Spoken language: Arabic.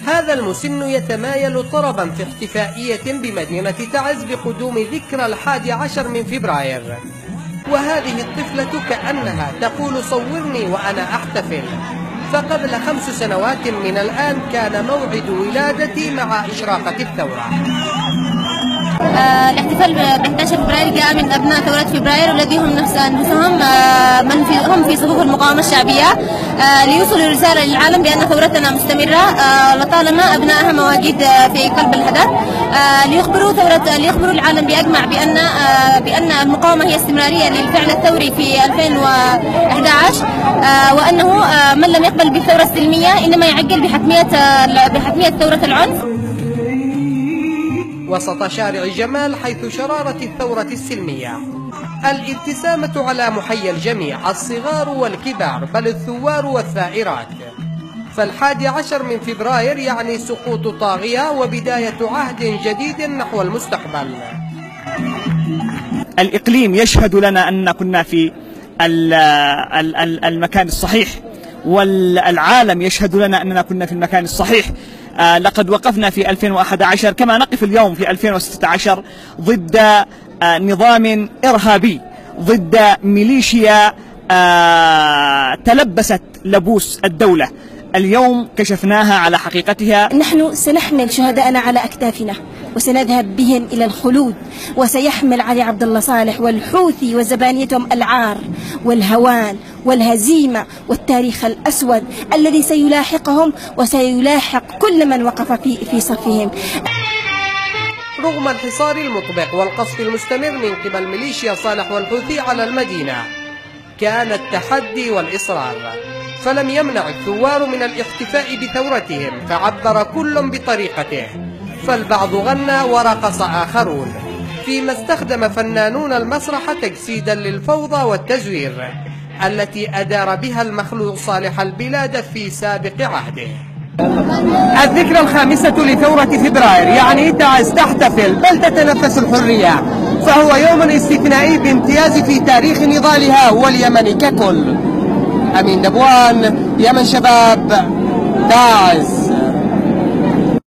هذا المسن يتمايل طربا في احتفائية بمدينة تعز بقدوم ذكرى 11 من فبراير، وهذه الطفلة كأنها تقول صورني وأنا أحتفل، فقبل 5 سنوات من الآن كان موعد ولادتي مع إشراقة الثورة. الاحتفال ب 11 فبراير جاء من أبناء ثورة فبراير الذي هم أنفسهم هم في صفوف المقاومة الشعبية، ليوصلوا رسالة للعالم بأن ثورتنا مستمرة لطالما أبنائها مواجيد في قلب الحدث، ليخبروا العالم بأجمع بأن المقاومة هي استمرارية للفعل الثوري في 2011، وأنه من لم يقبل بالثورة السلمية إنما يعجل بحتمية ثورة العنف. وسط شارع جمال حيث شرارة الثورة السلمية، الابتسامة على محيا الجميع، الصغار والكبار، بل الثوار والثائرات. ف11 من فبراير يعني سقوط طاغية وبداية عهد جديد نحو المستقبل. الإقليم يشهد لنا أن كنا في المكان الصحيح، والعالم يشهد لنا أننا كنا في المكان الصحيح. لقد وقفنا في 2011 كما نقف اليوم في 2016 ضد نظام إرهابي، ضد ميليشيا تلبست لبوس الدولة. اليوم كشفناها على حقيقتها. نحن سنحمل شهداءنا على أكتافنا وسنذهب بهم إلى الخلود، وسيحمل علي عبد الله صالح والحوثي وزبانيتهم العار والهوان والهزيمة والتاريخ الأسود الذي سيلاحقهم وسيلاحق كل من وقف في صفهم. رغم الحصار المطبق والقصف المستمر من قبل ميليشيا صالح والحوثي على المدينة، كان التحدي والإصرار، فلم يمنع الثوار من الاحتفاء بثورتهم، فعبر كل بطريقته، فالبعض غنى ورقص آخرون، فيما استخدم فنانون المسرح تجسيدا للفوضى والتزوير التي أدار بها المخلوع صالح البلاد في سابق عهده. الذكرى 5 لثورة فبراير يعني تعز تحتفل بل تتنفس الحرية، فهو يوم استثنائي بامتياز في تاريخ نضالها واليمن ككل. أمين دبوان، يمن شباب، تعز.